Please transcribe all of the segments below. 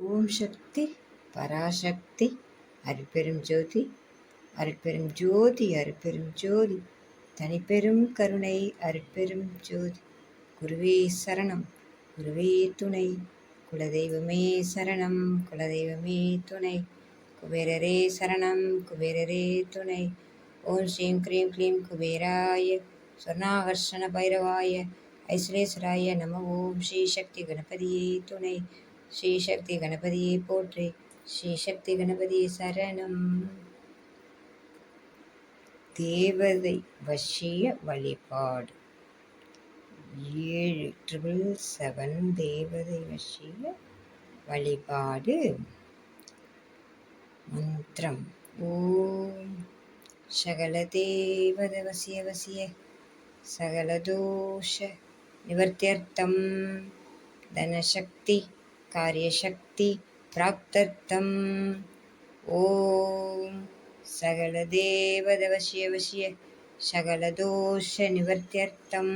ஓம் சக்தி பராசக்தி அருட்பெரும் ஜோதி அருட்பெரும் ஜோதி அருட்பெரும் ஜோதி தனிப்பெரும் கருணை அருட்பெரும் ஜோதி. குருவே சரணம், குருவே துணை, குலதெய்வமே சரணம், குலதெய்வமே துணை, குபேரரே சரணம், குபேரரே துணை. ஓம் ஸ்ரீம் க்ரீம் க்ளீம் குபேராய சொர்ணாகர்ஷண பைரவாய ஐஸ்வரேஸ்வராய நம. ஓம் ஸ்ரீ சக்தி கணபதியே துணை, ஸ்ரீ சக்தி கணபதியை போற்றி, ஸ்ரீ சக்தி கணபதியை சரணம். தேவதை வசிய வழிபாடு 777 தேவதை வசிய வழிபாடு. மந்திரம் ஓம் சகல தேவத வசிய வசிய சகல தோஷ நிவர்த்தியர்த்தம் தனசக்தி காரியசக்தி பிராப்தர்த்தம். ஓம் சகல தேவத வசிய வசிய சகல தோஷ நிவர்த்தியர்த்தம்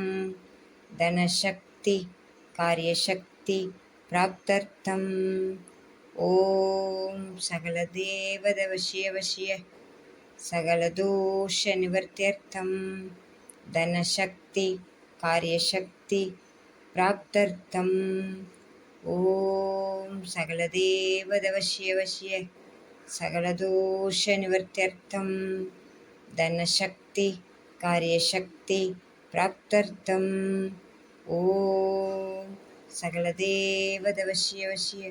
தனசக்தி காரியசக்தி பிராப்தர்த்தம். ஓம் சகல தேவத வசிய வசிய சகல தோஷ நிவர்த்தியர்த்தம் தனசக்தி காரியசக்தி பிராப்தர்த்தம். ஓம் சகல தேவத வசிய வசிய சகல தோஷ நிவர்த்தியர்த்தம் தனசக்தி காரியசக்தி பிராப்தர்த்தம். ஓம் சகல தேவத வசிய வசிய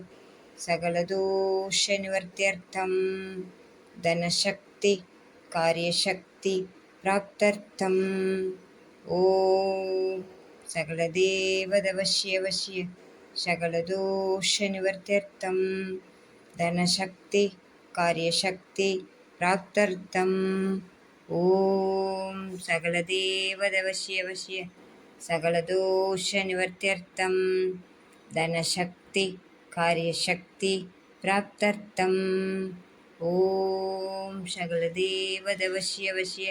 சகல தோஷ நிவர்த்தியர்த்தம் தனசக்தி காரியசக்தி பிராப்தர்த்தம். ஓம் சகல தேவத வசிய வசிய சகல தோஷ நிவர்த்தியர்த்தம் தனசக்தி காரியசக்தி பிராப்தர்த்தம். ஓம் சகல தேவத வசிய வசிய சகல தோஷ நிவர்த்தியர்த்தம் தனசக்தி காரியசக்தி பிராப்தர்த்தம். ஓம் சகல தேவத வசிய வசிய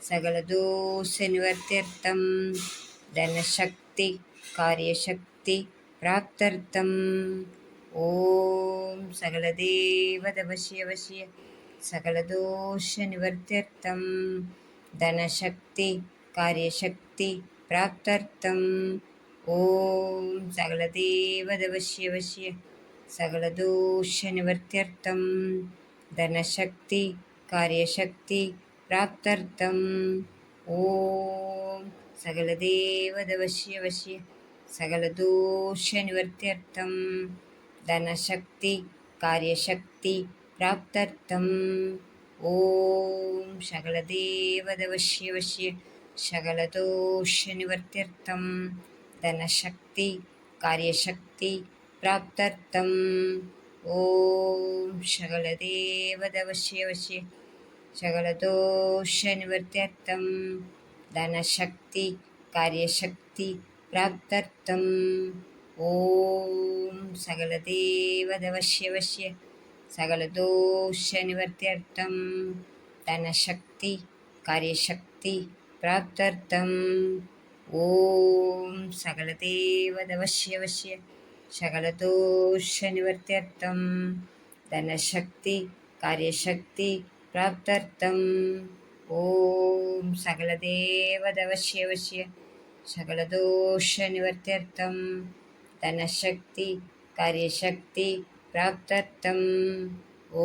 சகல தோஷ நிவர்த்தியர்த்தம் தனசக்தி காரியசக்தி பிராப்தர்த்தம். ஓம் சகல தேவத வசிய வசிய சகல தோஷ நிவர்த்தியர்த்தம் தனசக்தி காரியசக்தி பிராப்தர்த்தம். ஓம் சகல தேவத வசிய வசிய சகல தோஷ நிவர்த்தியர்த்தம் தனசக்தி காரியசக்தி பிராப்தர்த்தம். ஓம் சகல தேவத வசிய வசிய சகல தோஷ நிவர்த்தியர்த்தம் தனசக்தி காரியசக்தி பிராப்தர்த்தம். ஓம் சகல தேவத வசிய வசிய சகல தோஷ நிவர்த்தியர்த்தம் தனசக்தி காரியசக்தி பிராப்தர்த்தம். ஓம் சகல தேவத வசிய வசிய சகல தோஷ நிவர்த்தியர்த்தம் தனசக்தி காரியசக்தி பிராப்தர்த்தம். ஓம் சகல தேவத வசிய வசிய சகல தோஷ நிவர்த்தியர்த்தம் தனசக்தி காரியசக்தி பிராப்தர்த்தம். ஓம் சகல தேவத வசிய வசிய சகல தோஷ நிவர்த்தியர்த்தம் தனசக்தி காரியசக்தி பிராப்தர்த்தம். ஓம் சகல தேவத வசிய வசிய சகல தோஷ நிவர்த்தியர்த்தம் தனசக்தி காரியசக்தி பிராப்தர்த்தம்.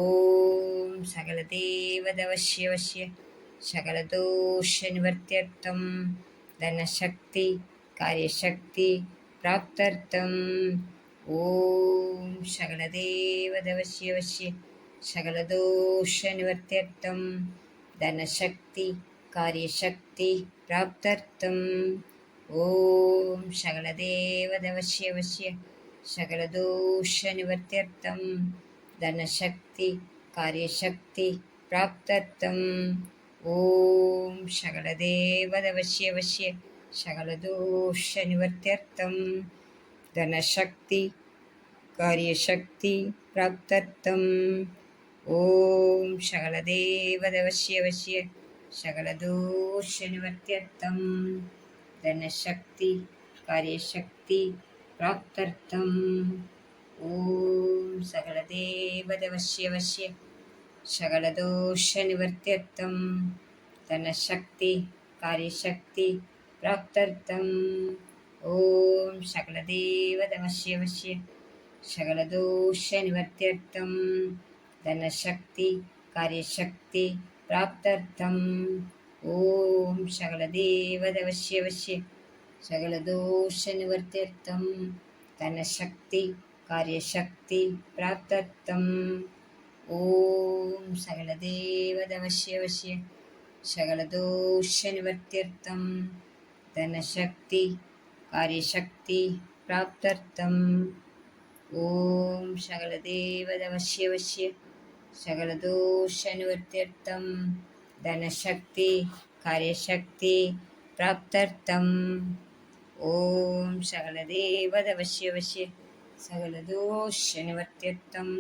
ஓம் சகல தேவத வசிய வசிய சகல தோஷ நிவர்த்தியர்த்தம் தனசக்தி காரியசக்தி பிராப்தர்த்தம். ஓம் சகல தேவத வசிய வசிய சகல தோஷ நிவர்த்தியர்த்தம் தனசக்தி காரியசக்தி பிராப்தர்த்தம். ஓம் சகல தேவத வசிய வசிய சகல தோஷ நிவர்த்தியர்த்தம் தனசக்தி காரியசக்தி பிராப்தர்த்தம். ஓம் சகல தேவத வசிய வசிய சகல தோஷ நிவர்த்தியர்த்தம் தனசக்தி காரியசக்தி பிராப்தர்த்தம். ஓம் சகல தேவத வசிய வசிய சகல தோஷ நிவர்த்தியர்த்தம் தனசக்தி காரியசக்தி பிராப்தர்த்தம். ஓம் सकलदेवदवश्यवश्य सकलदोषनिवर्त्यर्थं धनशक्ति कार्यशक्ति प्राप्त्यर्थम् ॐ सकलदेवदवश्यवश्य सकलदोषनिवर्त्यर्थं धनशक्ति कार्यशक्ति प्राप्त्यर्थम् ॐ सकलदेवदवश्यवश्य सकलदोषनिवर्त्यर्थं धनशक्ति कार्यशक्ति प्राप्त्यर्थम् ॐ सकलदेवदवश्यवश्य सकलदोषनिवर्त्यर्थं धनशक्ति कार्यशक्ति प्राप्त्यर्थम् ॐ सकलदेवदवश्यवश्य सकलदोषनिवर्त्यर्थं धनशक्ति कार्यशक्ति प्राप्त्यर्थम् ॐ सकलदेवदवश्यवश्य सकलदोषनिवर्त्यर्थं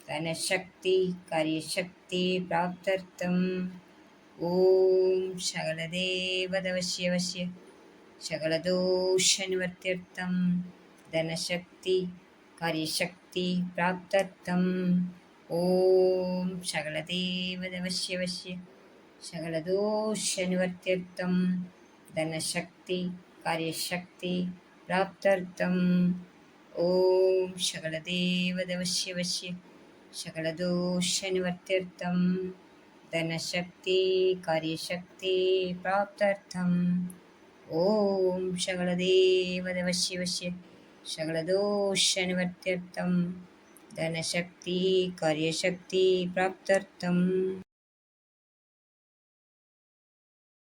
धनशक्ति कार्यशक्ति प्राप्त्यर्थम् ॐ सकलदेवदवश्यवश्य सकलदोषनिवर्त्यर्थं धनशक्ति कार्यशक्ति प्राप्त्यर्थम् ॐ सकलदेवदवश्यवश्य सकलदोषनिवर्त्यर्थं धनशक्ति कार्यशक्ति प्राप्त्यर्थम् ॐ सकलदेवदवश्यवश्य सकलदोषनिवर्त्यर्थं धनशक्ति कार्यशक्ति प्राप्त्यर्थम् ॐ सकलदेवदवश्यवश्य सकलदोषनिवर्त्यर्थं धनशक्ति कार्यशक्ति प्राप्त्यर्थम्